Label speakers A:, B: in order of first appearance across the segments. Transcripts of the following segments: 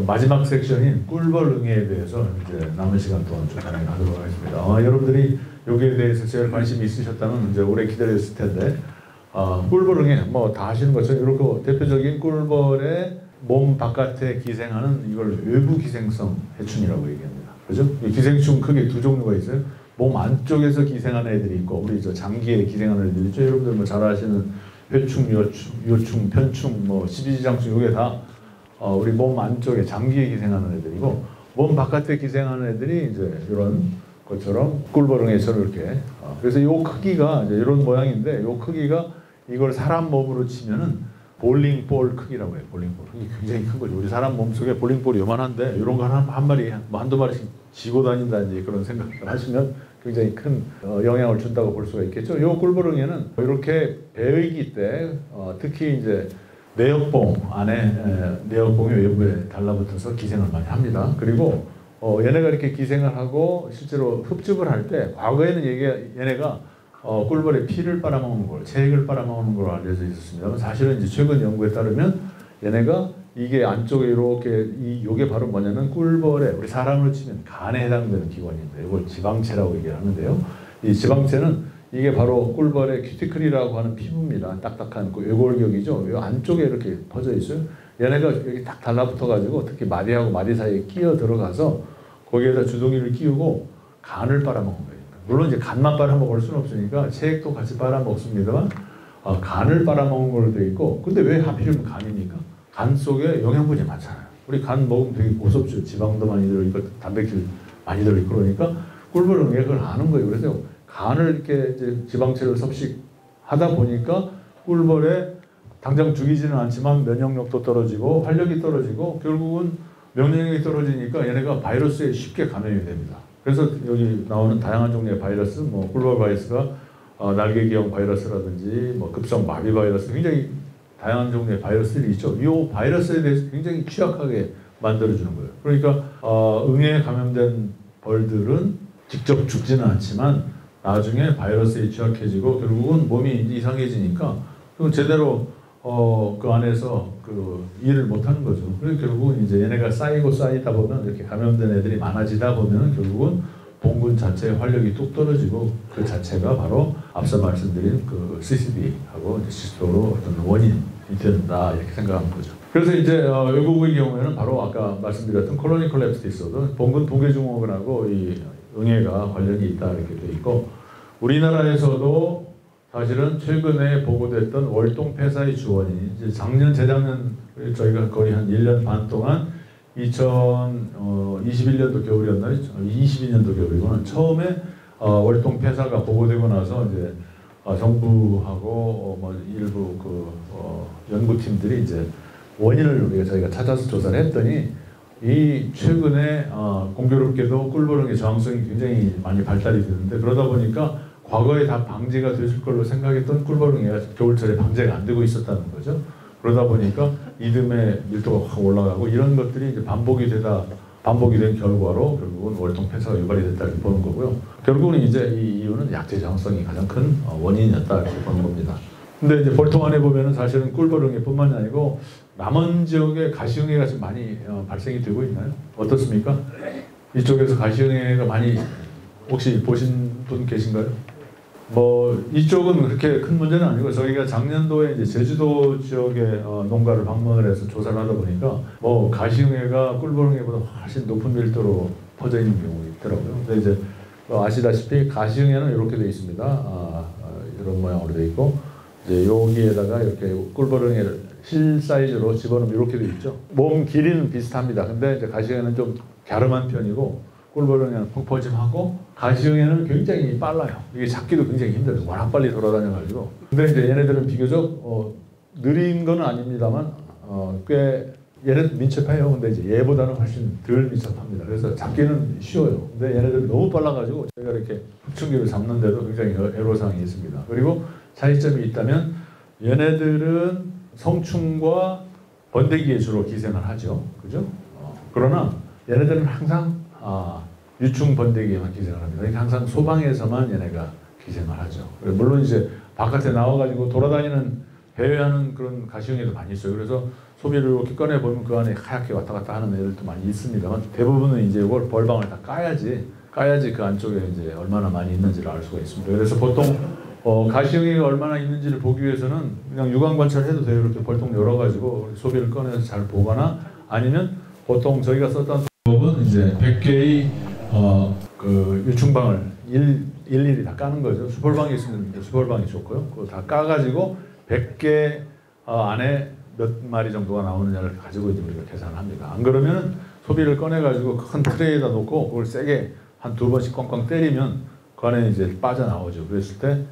A: 마지막 섹션인 꿀벌응애에 대해서 이제 남은 시간 동안 좀 진행하도록 하겠습니다. 여러분들이 여기에 대해서 제일 관심이 있으셨다면 이제 오래 기다렸을 텐데 꿀벌응애 뭐 다 아시는 것처럼 이렇게 대표적인 꿀벌의 몸 바깥에 기생하는 이걸 외부 기생성 해충이라고 얘기합니다. 그죠? 이 기생충 크게 두 종류가 있어요. 몸 안쪽에서 기생하는 애들이 있고 우리 저 장기에 기생하는 애들이 있죠. 여러분들 뭐 잘 아시는 회충, 요충, 편충, 뭐 십이지장충 이게 다 우리 몸 안쪽에 장기에 기생하는 애들이고 몸 바깥에 기생하는 애들이 이제 이런 것처럼 꿀벌응애처럼 이렇게 그래서 이 크기가 이제 이런 모양인데 이 크기가 이걸 사람 몸으로 치면은 볼링볼 크기라고 해요. 볼링볼 크기 굉장히 큰 거죠. 우리 사람 몸속에 볼링볼이 요만한데 이런 거 한 마리 뭐 한두 마리씩 지고 다닌다든지 그런 생각을 하시면 굉장히 큰 영향을 준다고 볼 수가 있겠죠. 이 꿀벌응애는 이렇게 배의기 때 특히 이제 내역봉 안에 내역봉이 외부에 달라붙어서 기생을 많이 합니다. 그리고 얘네가 이렇게 기생을 하고 실제로 흡집을 할 때 과거에는 얘네가 꿀벌의 피를 빨아먹는 걸, 체액을 빨아먹는 걸로 알려져 있었습니다만 사실은 이제 최근 연구에 따르면 얘네가 이게 안쪽에 이렇게 이게 바로 뭐냐면 꿀벌의 우리 사람으로 치면 간에 해당되는 기관인데 이걸 지방체라고 얘기하는데요. 이 지방체는 이게 바로 꿀벌의 큐티클이라고 하는 피부입니다. 딱딱한 그 외골격이죠. 이 안쪽에 이렇게 퍼져 있어요. 얘네가 여기 딱 달라붙어 가지고 특히 마디하고 마디 사이에 끼어 들어가서 거기에다 주둥이를 끼우고 간을 빨아먹는 거예요. 물론 이제 간만 빨아먹을 수는 없으니까 체액도 같이 빨아먹습니다만 간을 빨아먹는 걸로 되어 있고 근데 왜 하필이면 간입니까? 간 속에 영양분이 많잖아요. 우리 간 먹으면 되게 고섭죠. 지방도 많이 들어있고 단백질 많이 들어있고 그러니까 꿀벌응애가 그걸 아는 거예요. 그래서 간을 이렇게 이제 지방체를 섭식하다 보니까 꿀벌에 당장 죽이지는 않지만 면역력도 떨어지고 활력이 떨어지고 결국은 면역력이 떨어지니까 얘네가 바이러스에 쉽게 감염이 됩니다. 그래서 여기 나오는 다양한 종류의 바이러스, 뭐 꿀벌 바이러스가 날개기형 바이러스라든지 뭐 급성 마비 바이러스 굉장히 다양한 종류의 바이러스들이 있죠. 이 바이러스에 대해서 굉장히 취약하게 만들어주는 거예요. 그러니까 응애에 감염된 벌들은 직접 죽지는 않지만 나중에 바이러스에 취약해지고 결국은 몸이 이상해지니까 그럼 제대로 그 안에서 그 일을 못하는 거죠. 그래서 결국은 이제 얘네가 쌓이다 보면 이렇게 감염된 애들이 많아지다 보면 결국은 봉군 자체의 활력이 뚝 떨어지고 그 자체가 바로 앞서 말씀드린 그 CCD하고 실제로 어떤 원인이 된다 이렇게 생각하는 거죠. 그래서 이제 외국의 경우에는 바로 아까 말씀드렸던 콜로니 콜랩스 디소더 봉군 부계중후군하고 이 응애가 관련이 있다 이렇게 돼 있고 우리나라에서도 사실은 최근에 보고됐던 월동폐사의 주원이 이제 작년 재작년 저희가 거의 한 1년 반 동안 2021년도 겨울이었나요? 22년도 겨울이구나. 처음에 월동폐사가 보고되고 나서 이제 정부하고 뭐 일부 그 연구팀들이 이제 원인을 저희가 찾아서 조사를 했더니 이 최근에 공교롭게도 꿀벌응애 저항성이 굉장히 많이 발달이 되는데 그러다 보니까 과거에 다 방지가 됐을 걸로 생각했던 꿀벌응애가 겨울철에 방제가 안 되고 있었다는 거죠. 그러다 보니까 이듬해 밀도가 확 올라가고 이런 것들이 이제 반복이 된 결과로 결국은 월동폐사가 유발이 됐다 이렇게 보는 거고요. 결국은 이제 이 이유는 약제 저항성이 가장 큰 원인이었다 이렇게 보는 겁니다. 근데 이제 벌통 안에 보면은 사실은 꿀벌응애뿐만이 아니고 남원 지역에 가시응애가 좀 많이 발생이 되고 있나요? 어떻습니까? 이쪽에서 가시응애가 많이 혹시 보신 분 계신가요? 뭐 이쪽은 그렇게 큰 문제는 아니고 저희가 작년도에 이제 제주도 지역의 농가를 방문을 해서 조사를 하다 보니까 뭐 가시응애가 꿀벌응애보다 훨씬 높은 밀도로 퍼져 있는 경우가 있더라고요. 근데 이제 아시다시피 가시응애는 이렇게 되어 있습니다. 이런 모양으로 되어 있고 이제 여기에다가 이렇게 꿀벌응애를 실 사이즈로 집어넣으면 이렇게 되어 있죠. 몸 길이는 비슷합니다. 근데 이제 가시응애는 좀 갸름한 편이고 꿀벌응애는 펑퍼짐하고 가시응애는 굉장히 빨라요. 이게 잡기도 굉장히 힘들어요. 워낙 빨리 돌아다녀가지고. 근데 이제 얘네들은 비교적 느린 건 아닙니다만 꽤 얘네들 민첩해요. 근데 이제 얘보다는 훨씬 덜 민첩합니다. 그래서 잡기는 쉬워요. 근데 얘네들이 너무 빨라가지고 저희가 이렇게 흡충기를 잡는데도 굉장히 애로사항이 있습니다. 그리고 차이점이 있다면 얘네들은 성충과 번데기에 주로 기생을 하죠. 그죠? 그러나 얘네들은 항상 유충 번데기에만 기생을 합니다. 그러니까 항상 소방에서만 얘네가 기생을 하죠. 물론 이제 바깥에 나와가지고 돌아다니는 배회하는 그런 가시형에도 많이 있어요. 그래서 소비를 이렇게 꺼내 보면 그 안에 하얗게 왔다 갔다 하는 애들도 많이 있습니다만 대부분은 이제 이걸 벌방을 다 까야지 그 안쪽에 이제 얼마나 많이 있는지를 알 수가 있습니다. 그래서 보통 가시형이 얼마나 있는지를 보기 위해서는 그냥 육안 관찰해도 돼요. 이렇게 벌통 열어가지고 소비를 꺼내서 잘 보거나 아니면 보통 저희가 썼던 방법은 이제 100개의 그 유충방을 일일이 다 까는 거죠. 수벌방이 있으면 수벌방이 좋고요. 그거 다 까가지고 100개 안에 몇 마리 정도가 나오느냐를 가지고 이제 우리가 계산을 합니다. 안 그러면 소비를 꺼내가지고 큰 트레이에다 놓고 그걸 세게 한 2번씩 꽝꽝 때리면 그 안에 이제 빠져나오죠. 그랬을 때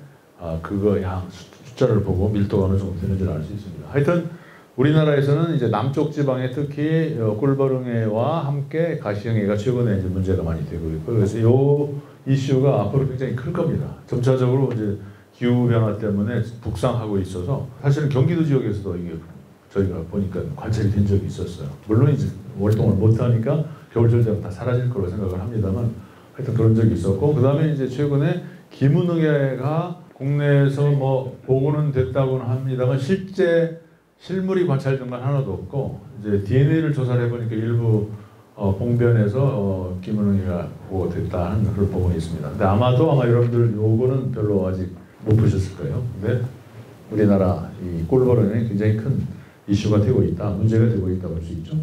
A: 그거 양 숫자를 보고 밀도가 어느 정도 되는지를 알 수 있습니다. 하여튼 우리나라에서는 이제 남쪽 지방에 특히 꿀벌응애와 함께 가시형애가 최근에 이제 문제가 많이 되고 있고 그래서 이 이슈가 앞으로 굉장히 클 겁니다. 점차적으로 이제 기후 변화 때문에 북상하고 있어서 사실은 경기도 지역에서도 이게 저희가 보니까 관찰이 된 적이 있었어요. 물론 이제 월동을 못 하니까 겨울철 되면 다 사라질 거로 생각을 합니다만 하여튼 그런 적이 있었고 그 다음에 이제 최근에 기문응애가 국내에서 뭐 보고는 됐다고는 합니다만 실물이 관찰된 건 하나도 없고 이제 DNA를 조사를 해보니까 일부 봉변에서 기문응애가 보고됐다는 그런 보고는 있습니다. 근데 아마 여러분들 요거는 별로 아직 못 보셨을 거예요. 근데 우리나라 이 꿀벌응애 굉장히 큰 이슈가 되고 있다, 문제가 되고 있다 볼 수 있죠.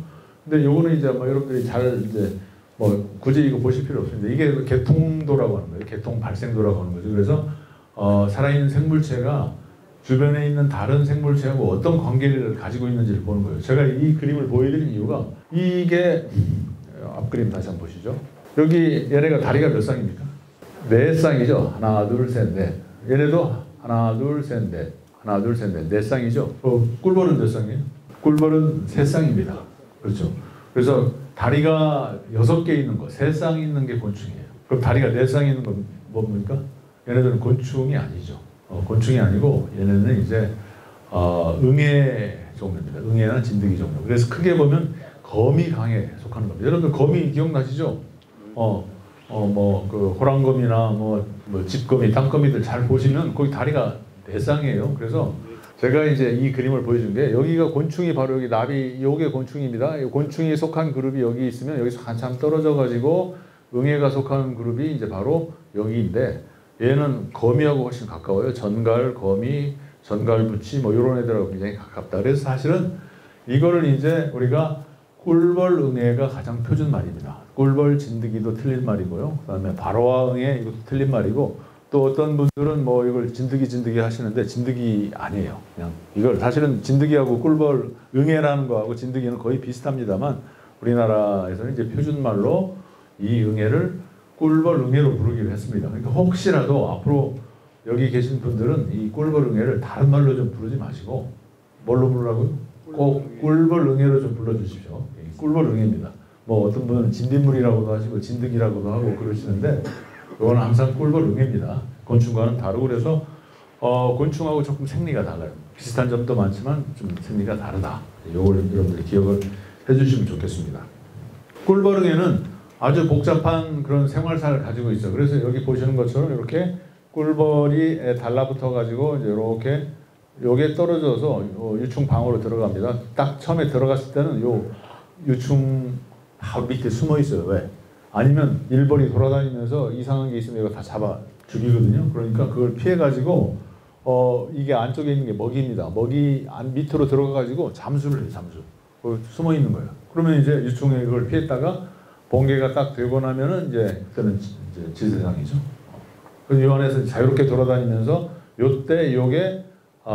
A: 근데 요거는 이제 아마 여러분들이 잘 이제 뭐 굳이 이거 보실 필요 없습니다. 이게 개통도라고 하는 거예요. 개통 발생도라고 하는 거죠. 그래서 살아있는 생물체가 주변에 있는 다른 생물체하고 어떤 관계를 가지고 있는지를 보는 거예요. 제가 이 그림을 보여드린 이유가 이게 앞 그림 다시 한번 보시죠. 여기 얘네가 다리가 몇 쌍입니까? 4쌍이죠. 하나, 둘, 셋, 넷. 얘네도 하나, 둘, 셋, 넷. 하나, 둘, 셋, 넷. 4쌍이죠. 꿀벌은 몇 쌍이에요? 꿀벌은 3쌍입니다. 그렇죠. 그래서 다리가 6개 있는 거, 3쌍 있는 게 곤충이에요. 그럼 다리가 4쌍 있는 건 뭡니까? 얘네들은 곤충이 아니죠. 곤충이 아니고 얘네는 이제 응애 종류입니다. 응애나 진드기 종류. 그래서 크게 보면 거미강에 속하는 겁니다. 여러분들 거미 기억나시죠? 뭐 그 호랑거미나 뭐 집거미, 땅거미들 잘 보시면 거기 다리가 4쌍이에요. 그래서 제가 이제 이 그림을 보여준 게 여기가 곤충이 바로 여기 나비 요게 곤충입니다. 곤충이 속한 그룹이 여기 있으면 여기서 한참 떨어져 가지고 응애가 속하는 그룹이 이제 바로 여기인데 얘는 거미하고 훨씬 가까워요. 전갈, 거미, 전갈부치 뭐 이런 애들하고 굉장히 가깝다. 그래서 사실은 이거를 이제 우리가 꿀벌 응애가 가장 표준 말입니다. 꿀벌 진드기도 틀린 말이고요. 그다음에 발화 응애 이것도 틀린 말이고 또 어떤 분들은 뭐 이걸 진드기 하시는데 진드기 아니에요. 그냥 이걸 사실은 진드기하고 꿀벌 응애라는 거하고 진드기는 거의 비슷합니다만 우리나라에서는 이제 표준 말로 이 응애를 꿀벌 응애로 부르기로 했습니다. 그러니까 혹시라도 앞으로 여기 계신 분들은 이 꿀벌 응애를 다른 말로 좀 부르지 마시고 뭘로 부르라고요? 꼭 꿀벌 응애로 좀 불러주십시오. 꿀벌 응애입니다. 뭐 어떤 분은 진딧물이라고도 하시고 진드기라고도 하고 그러시는데 그건 항상 꿀벌 응애입니다. 곤충과는 다르고 그래서 곤충하고 조금 생리가 달라요. 비슷한 점도 많지만 좀 생리가 다르다. 이걸 여러분들이 기억을 해주시면 좋겠습니다. 꿀벌 응애는 아주 복잡한 그런 생활사를 가지고 있어요. 그래서 여기 보시는 것처럼 이렇게 꿀벌이 달라붙어 가지고 이제 이렇게 요게 떨어져서 유충 방으로 들어갑니다. 딱 처음에 들어갔을 때는 요 유충 바로 밑에 숨어 있어요. 왜? 아니면 일벌이 돌아다니면서 이상한 게 있으면 이거 다 잡아 죽이거든요. 그러니까 그걸 피해 가지고 이게 안쪽에 있는 게 먹이입니다. 먹이 밑으로 들어가 가지고 잠수를 해요. 잠수. 숨어 있는 거예요. 그러면 이제 유충에 그걸 피했다가 번개가 딱 되고 나면은 이제 그때는 이제 지세상이죠. 그래서 이 안에서 자유롭게 돌아다니면서 요때 요게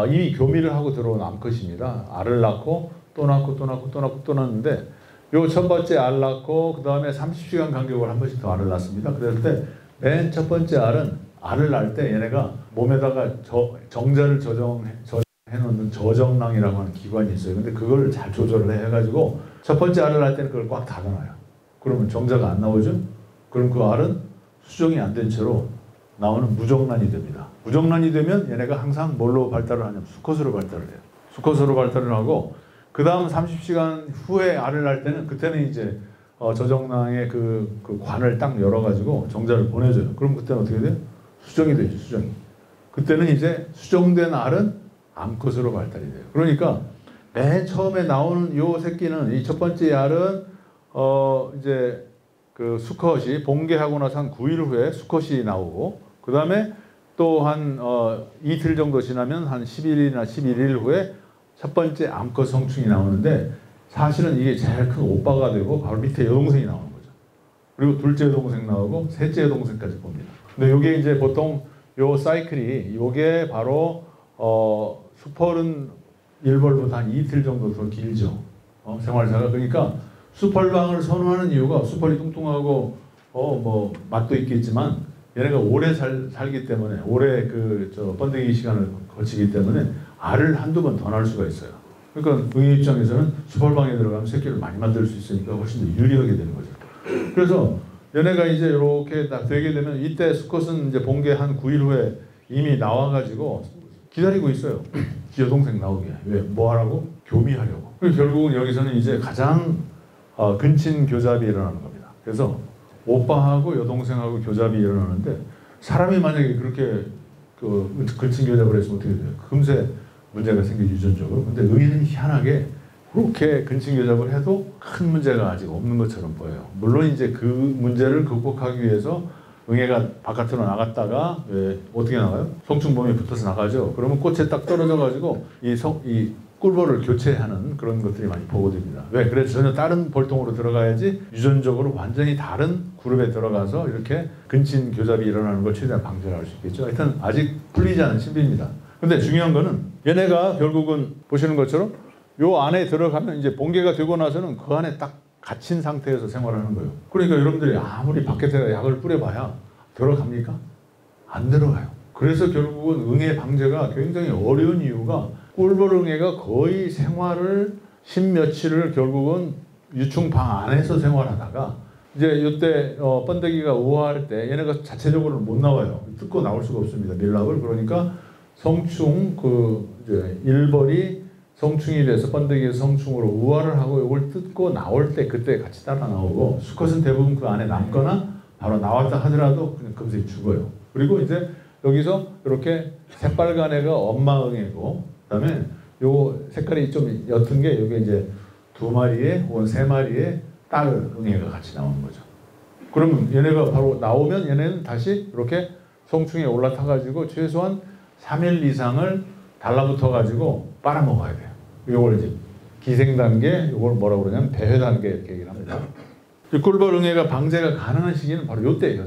A: 이미 교미를 하고 들어온 암컷입니다. 알을 낳고 또 낳고 또 낳고 또 낳고 또 낳는데 요 첫 번째 알 낳고 그 다음에 30시간 간격으로 한 번씩 더 알을 낳습니다. 그럴 때 맨 첫 번째 알을 낳을 때 얘네가 몸에다가 정자를 저장해 놓는 저정랑이라고 하는 기관이 있어요. 근데 그걸 잘 조절을 해가지고 첫 번째 알을 낳을 때는 그걸 꽉 닫아놔요. 그러면 정자가 안 나오죠? 그럼 그 알은 수정이 안 된 채로 나오는 무정란이 됩니다. 무정란이 되면 얘네가 항상 뭘로 발달을 하냐면 수컷으로 발달을 해요. 수컷으로 발달을 하고 그 다음 30시간 후에 알을 낳을 때는 그때는 이제 저정랑의 그 관을 딱 열어가지고 정자를 보내줘요. 그럼 그때는 어떻게 돼요? 수정이 되죠. 수정이. 그때는 이제 수정된 알은 암컷으로 발달이 돼요. 그러니까 맨 처음에 나오는 요 새끼는 이 첫 번째 알은 이제 그 수컷이 봉개하고 나서 한 9일 후에 수컷이 나오고 그 다음에 또 한 이틀 정도 지나면 한 10일이나 11일 후에 첫 번째 암컷 성충이 나오는데 사실은 이게 제일 큰 오빠가 되고 바로 밑에 여동생이 나오는 거죠. 그리고 둘째 여동생 나오고 셋째 여동생까지 봅니다. 근데 이게 이제 보통 요 사이클이 요게 바로 수펄은 일벌보다 한 이틀 정도 더 길죠. 생활사가. 그러니까 수펄방을 선호하는 이유가 수펄이 뚱뚱하고 뭐 맛도 있겠지만 얘네가 오래 살기 때문에 오래 번데기 시간을 거치기 때문에 알을 한두 번 더 낳을 수가 있어요. 그러니까 응애 입장에서는 수펄방에 들어가면 새끼를 많이 만들 수 있으니까 훨씬 더 유리하게 되는 거죠. 그래서 얘네가 이제 이렇게 딱 되게 되면 이때 수컷은 이제 봉개 한 9일 후에 이미 나와가지고 기다리고 있어요. 여동생 나오게. 왜? 뭐 하라고? 교미하려고. 결국은 여기서는 이제 가장 근친 교잡이 일어나는 겁니다. 그래서 오빠하고 여동생하고 교잡이 일어나는데 사람이 만약에 그렇게 근친 교잡을 했으면 어떻게 돼요? 금세 문제가 생겨 유전적으로. 근데 의는 희한하게 그렇게 근친 교잡을 해도 큰 문제가 아직 없는 것처럼 보여요. 물론 이제 그 문제를 극복하기 위해서 응애가 바깥으로 나갔다가 왜 어떻게 나가요? 성충범이 붙어서 나가죠. 그러면 꽃에 딱 떨어져 가지고 이 꿀벌을 교체하는 그런 것들이 많이 보고됩니다. 왜? 그래서 전혀 다른 벌통으로 들어가야지 유전적으로 완전히 다른 그룹에 들어가서 이렇게 근친 교잡이 일어나는 걸 최대한 방지를 할 수 있겠죠. 하여튼 아직 풀리지 않은 신비입니다. 근데 중요한 거는 얘네가 결국은 보시는 것처럼 요 안에 들어가면 이제 봉개가 되고 나서는 그 안에 딱 갇힌 상태에서 생활을 하는 거예요. 그러니까 여러분들이 아무리 밖에다가 약을 뿌려봐야 들어갑니까? 안 들어가요. 그래서 결국은 응애 방제가 굉장히 어려운 이유가 꿀벌 응애가 거의 생활을 10며칠을 결국은 유충방 안에서 생활하다가 이제 이때 번데기가 우아할 때 얘네가 자체적으로 못 나와요. 뜯고 나올 수가 없습니다. 밀랍을. 그러니까 성충 이제 일벌이 성충이 돼서 번데기에서 성충으로 우화를 하고 이걸 뜯고 나올 때 그때 같이 따라 나오고 수컷은 대부분 그 안에 남거나 바로 나왔다 하더라도 그냥 금세 죽어요. 그리고 이제 여기서 이렇게 새빨간 애가 엄마 응애고 그다음에 요 색깔이 좀 옅은 게 이게 이제 2마리에 혹은 3마리의 딸 응애가 같이 나오는 거죠. 그러면 얘네가 바로 나오면 얘네는 다시 이렇게 성충에 올라타 가지고 최소한 3일 이상을 달라붙어 가지고 빨아먹어야 돼요. 이걸 이제 기생 단계, 이걸 뭐라고 그러냐면 배회 단계 이렇게 얘기를 합니다. 꿀벌 응애가 방제가 가능한 시기는 바로 요때예요,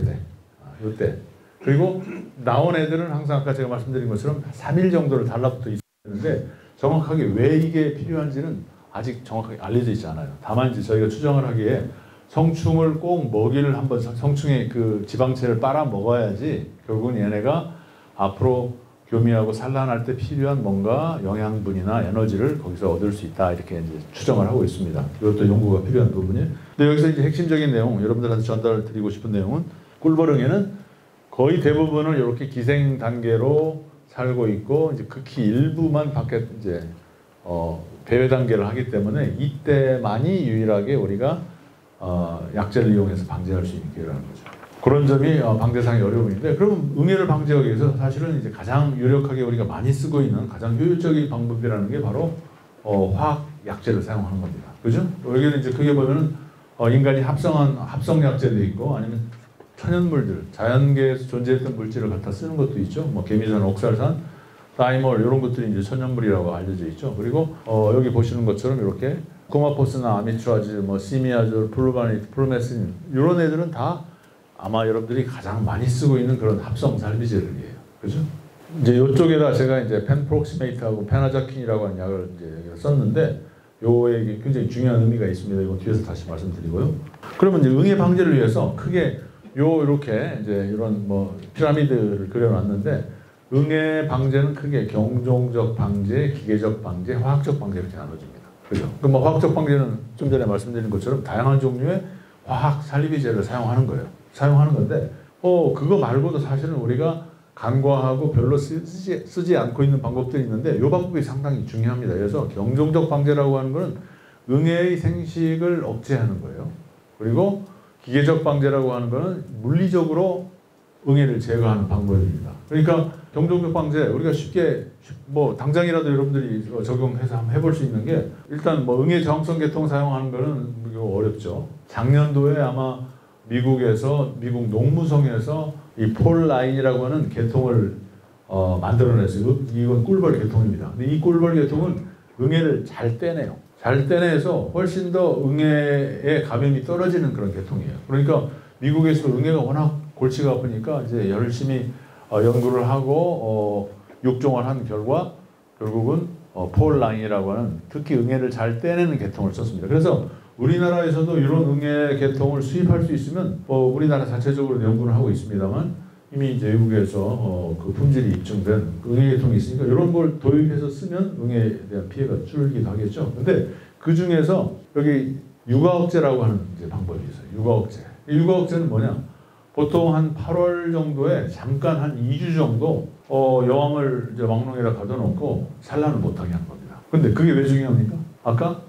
A: 요때. 그리고 나온 애들은 항상 아까 제가 말씀드린 것처럼 3일 정도를 달라붙어 있는데 정확하게 왜 이게 필요한지는 아직 정확하게 알려져 있지 않아요. 다만 이제 저희가 추정을 하기에 성충을 꼭 먹이를 한번 성충의 그 지방체를 빨아 먹어야지 결국은 얘네가 앞으로 교미하고 산란할 때 필요한 뭔가 영양분이나 에너지를 거기서 얻을 수 있다 이렇게 이제 추정을 하고 있습니다. 이것도 연구가 필요한 부분이에요. 근데 여기서 이제 핵심적인 내용, 여러분들한테 전달드리고 싶은 내용은 꿀벌 응애는 거의 대부분을 이렇게 기생 단계로 살고 있고 이제 극히 일부만 밖에 이제 배회 단계를 하기 때문에 이때만이 유일하게 우리가 약재를 이용해서 방제할 수 있는 기회라는 거죠. 그런 점이 방제상의 어려움인데, 그럼 응애를 방제하기 위해서 사실은 이제 가장 유력하게 우리가 많이 쓰고 있는 가장 효율적인 방법이라는 게 바로 화학 약재를 사용하는 겁니다. 그죠? 여기는 이제 크게 보면은 인간이 합성한 합성 약재도 있고 아니면 천연물들, 자연계에서 존재했던 물질을 갖다 쓰는 것도 있죠. 뭐 개미산, 옥살산, 다이몰 이런 것들이 이제 천연물이라고 알려져 있죠. 그리고 여기 보시는 것처럼 이렇게 코마포스나 아미트라즈, 뭐 시미아졸, 플루바니트, 플루메신 이런 애들은 다 아마 여러분들이 가장 많이 쓰고 있는 그런 합성 살비제들이에요. 그죠? 이제 이쪽에다 제가 이제 펜프록시메이트하고 페나자킨이라고 하는 약을 이제 썼는데 요에 굉장히 중요한 의미가 있습니다. 이건 뒤에서 다시 말씀드리고요. 그러면 이제 응애 방제를 위해서 크게 이렇게 이제 이런 뭐 피라미드를 그려놨는데 응애 방제는 크게 경종적 방제, 기계적 방제, 화학적 방제 이렇게 나눠집니다. 그죠? 그럼 뭐 화학적 방제는 좀 전에 말씀드린 것처럼 다양한 종류의 화학 살리비제를 사용하는 거예요. 사용하는 건데 그거 말고도 사실은 우리가 간과하고 별로 쓰지 않고 있는 방법들이 있는데 이 방법이 상당히 중요합니다. 그래서 경종적 방제라고 하는 것은 응애의 생식을 억제하는 거예요. 그리고 기계적 방제라고 하는 것은 물리적으로 응애를 제거하는 방법입니다. 그러니까 경종벽방제 우리가 쉽게 뭐 당장이라도 여러분들이 적용해서 한번 해볼 수 있는 게 일단 뭐 응애 저항성 계통 사용하는 거는 어렵죠. 작년도에 아마 미국에서 미국 농무성에서 이 폴 라인이라고 하는 계통을 만들어냈어요. 이건 꿀벌 계통입니다. 근데 이 꿀벌 계통은 응애를 잘 떼내요. 잘 떼내서 훨씬 더 응애의 감염이 떨어지는 그런 계통이에요. 그러니까 미국에서도 응애가 워낙 골치가 아프니까 이제 열심히 연구를 하고 육종을 한 결과 결국은 폴 라인이라고 하는 특히 응애를 잘 떼내는 계통을 썼습니다. 그래서 우리나라에서도 이런 응애 계통을 수입할 수 있으면 우리나라 자체적으로 연구를 하고 있습니다만 이미 이제 외국에서 그 품질이 입증된 응애 계통이 있으니까 이런 걸 도입해서 쓰면 응애에 대한 피해가 줄기도 하겠죠. 근데 그 중에서 여기 육아억제라고 하는 이제 방법이 있어요. 육아억제. 이 육아억제는 뭐냐? 보통 한 8월 정도에 잠깐 한 2주 정도 여왕을 이제 왕롱에다 가둬놓고 산란을 못하게 하는 겁니다. 근데 그게 왜 중요합니까? 아까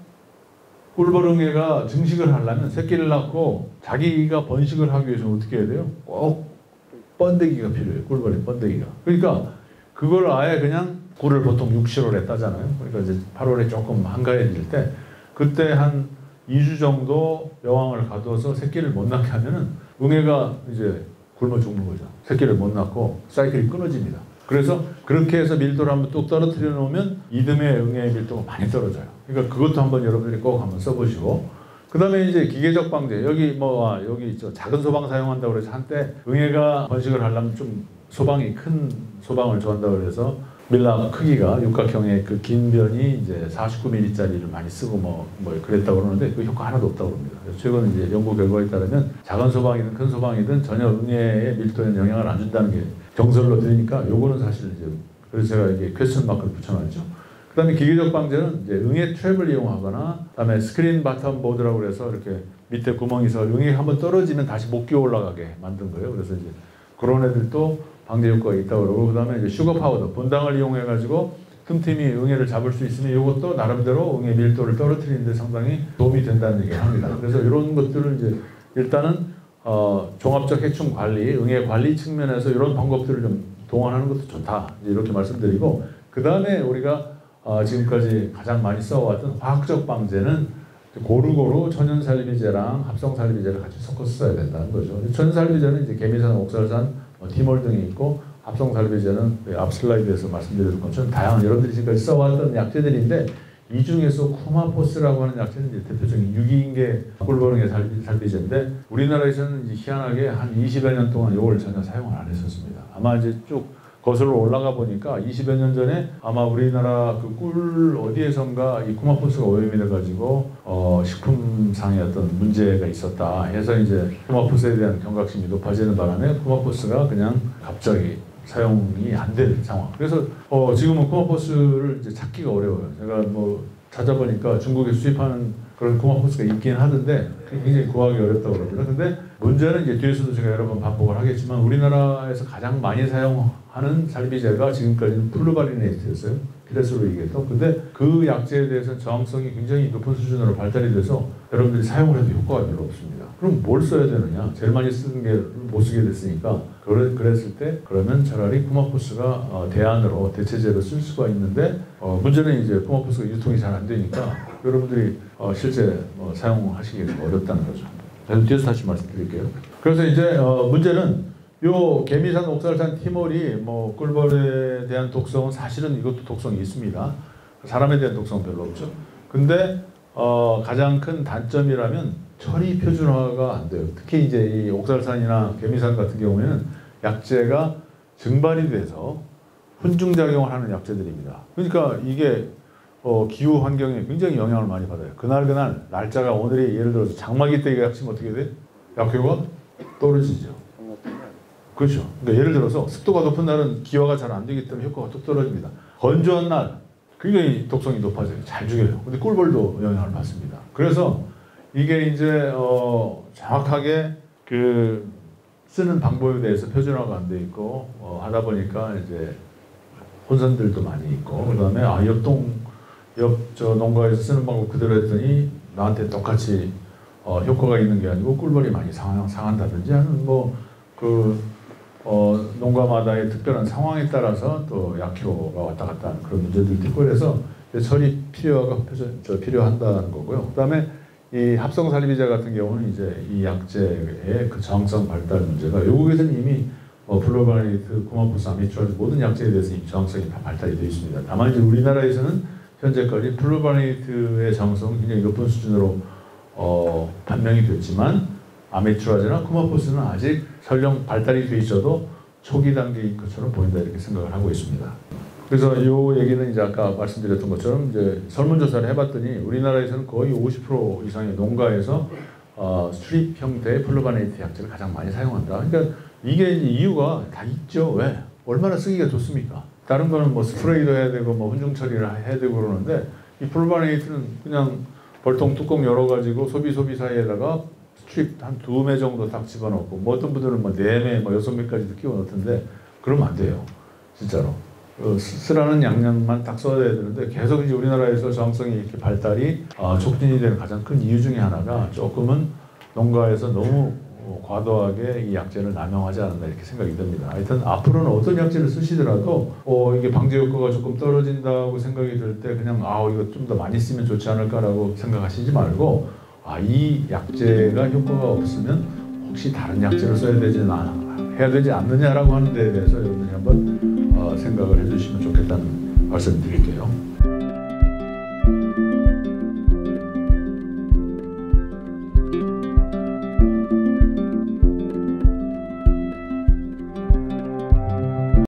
A: 꿀벌응애가 증식을 하려면 새끼를 낳고 자기가 번식을 하기 위해서는 어떻게 해야 돼요? 꼭 번데기가 필요해요. 꿀벌의 번데기가. 그러니까 그걸 아예 그냥 꿀을 보통 6, 7월에 따잖아요. 그러니까 이제 8월에 조금 한가해질 때 그때 한 2주 정도 여왕을 가둬서 새끼를 못 낳게 하면은 응애가 이제 굶어 죽는 거죠. 새끼를 못 낳고 사이클이 끊어집니다. 그래서 그렇게 해서 밀도를 한번 뚝 떨어뜨려 놓으면 이듬해 응애의 밀도가 많이 떨어져요. 그러니까 그것도 한번 여러분들이 꼭 한번 써보시고 그 다음에 이제 기계적 방제 여기 여기 작은 소방 사용한다고 그래서 한때 응애가 번식을 하려면 좀 소방이 큰 소방을 좋아한다고 그래서 밀랍 크기가 육각형의 그 긴 변이 이제 49mm짜리를 많이 쓰고 뭐 그랬다고 그러는데 그 효과 하나도 없다고 합니다. 그래서 최근 이제 연구 결과에 따르면 작은 소방이든 큰 소방이든 전혀 응애의 밀도에 영향을 안 준다는 게 정설로 들으니까 요거는 사실 이제 그래서 제가 이게 퀘스천 마크를 붙여놨죠. 그 다음에 기계적 방제는 이제 응애 트랩을 이용하거나 그다음에 스크린 바텀 보드라고 그래서 이렇게 밑에 구멍이 있어 응애가 한번 떨어지면 다시 못 끼어 올라가게 만든 거예요. 그래서 이제 그런 애들도 방제 효과가 있다고 그러고 그 다음에 이제 슈거 파우더 본당을 이용해 가지고 틈틈이 응애를 잡을 수 있으면 이것도 나름대로 응애 밀도를 떨어뜨리는 데 상당히 도움이 된다는 얘기를 합니다. 그래서 이런 것들을 이제 일단은 종합적 해충 관리, 응애 관리 측면에서 이런 방법들을 좀 동원하는 것도 좋다. 이렇게 말씀드리고 그 다음에 우리가 지금까지 가장 많이 써왔던 화학적 방제는 고루고루 천연살미제랑 합성살미제를 같이 섞어서 써야 된다는 거죠. 천연살미제는 이제 개미산, 옥살산, 티몰 등이 있고 합성살미제는 앞 슬라이드에서 말씀드렸던 것처럼 다양한 여러분들이 지금까지 써왔던 약재들인데 이 중에서 쿠마포스라고 하는 약재는 이제 대표적인 유기인계 꿀벌응애 살미제인데 우리나라에서는 이제 희한하게 한 20여 년 동안 이걸 전혀 사용을 안 했었습니다. 아마 이제 쭉 거슬러 올라가 보니까 20여 년 전에 아마 우리나라 그 꿀 어디에선가 이 쿠마포스가 오염이 돼가지고 식품상의 어떤 문제가 있었다 해서 이제 쿠마포스에 대한 경각심이 높아지는 바람에 쿠마포스가 그냥 갑자기 사용이 안 될 상황. 그래서 지금은 쿠마포스를 이제 찾기가 어려워요. 제가 뭐 찾아보니까 중국에 수입하는 그런 쿠마포스가 있긴 하던데 굉장히 구하기 어렵다고 그럽니다. 근데 문제는 이제 뒤에서도 제가 여러 번 반복을 하겠지만 우리나라에서 가장 많이 사용하는 살미제가 지금까지는 플루바리네이트였어요. 피레스로 얘기했던. 근데 그 약제에 대해서는 저항성이 굉장히 높은 수준으로 발달이 돼서 여러분들이 사용을 해도 효과가 별로 없습니다. 그럼 뭘 써야 되느냐? 제일 많이 쓰는 게 못 쓰게 됐으니까 그랬을 때 그러면 차라리 쿠마포스가 대안으로 대체제로 쓸 수가 있는데 문제는 이제 쿠마포스가 유통이 잘 안 되니까 여러분들이 실제 사용하시기가 어렵다는 거죠. 뒤에서 다시 말씀드릴게요. 그래서 이제 문제는 요 개미산, 옥살산, 티몰이 뭐 꿀벌에 대한 독성은 사실은 이것도 독성이 있습니다. 사람에 대한 독성은 별로 없죠. 근데 가장 큰 단점이라면 처리 표준화가 안 돼요. 특히 이제 이 옥살산이나 개미산 같은 경우에는 약재가 증발이 돼서 훈증작용을 하는 약재들입니다. 그러니까 이게 기후 환경에 굉장히 영향을 많이 받아요. 그날 날짜가 오늘이 예를 들어서 장마기 때 약치면 어떻게 돼? 약효가 떨어지죠. 그렇죠. 그러니까 예를 들어서 습도가 높은 날은 기화가 잘 안 되기 때문에 효과가 뚝 떨어집니다. 건조한 날 굉장히 독성이 높아져요. 잘 죽여요. 근데 꿀벌도 영향을 받습니다. 그래서 이게 이제 정확하게 그 쓰는 방법에 대해서 표준화가 안 돼 있고 하다 보니까 이제 혼선들도 많이 있고 그다음에 옆 농가에서 쓰는 방법 그대로 했더니 나한테 똑같이 효과가 있는 게 아니고 꿀벌이 많이 상한다든지 하는 농가마다의 특별한 상황에 따라서 또 약효가 왔다 갔다 하는 그런 문제들도 있고 그래서 처리 필요한다는 거고요. 그다음에 이 합성살리비자 같은 경우는 이제 이 약제의 그 저항성 발달 문제가 외국에서는 이미 플로바네이트, 구마포스, 아미트라즈 모든 약제에 대해서 이 저항성이 다 발달이 되어 있습니다. 다만 이제 우리나라에서는 현재까지 플로바네이트의 저항성은 굉장히 높은 수준으로 판명이 됐지만 아미트라즈나 구마포스는 아직 설령 발달이 돼 있어도 초기 단계인 것처럼 보인다 이렇게 생각을 하고 있습니다. 그래서 이 얘기는 이제 아까 말씀드렸던 것처럼 이제 설문조사를 해봤더니 우리나라에서는 거의 50% 이상의 농가에서 스트립 형태의 플로바네이트 약제를 가장 많이 사용한다. 그러니까 이게 이유가 다 있죠. 왜? 얼마나 쓰기가 좋습니까? 다른 거는 뭐 스프레이도 해야 되고 뭐 훈중 처리를 해야 되고 그러는데 이 플로바네이트는 그냥 벌통 뚜껑 열어가지고 소비 사이에다가 스트립 한 2매 정도 딱 집어넣고 뭐 어떤 분들은 뭐 4매, 뭐 6매까지도 끼워 넣던데 그러면 안 돼요. 진짜로. 쓰라는 양념만 딱 써야 되는데 계속 이제 우리나라에서 저항성이 이렇게 발달이 촉진이 되는 가장 큰 이유 중에 하나가 조금은 농가에서 너무 과도하게 이 약제를 남용하지 않았나 이렇게 생각이 듭니다. 하여튼 앞으로는 어떤 약제를 쓰시더라도 이게 방제 효과가 조금 떨어진다고 생각이 들 때 그냥 이거 좀 더 많이 쓰면 좋지 않을까라고 생각하시지 말고 이 약제가 효과가 없으면 혹시 다른 약제를 해야 되지 않느냐라고 하는 데에 대해서 여러분이 한번 생각을 해주시면 좋겠다는 말씀 드릴게요.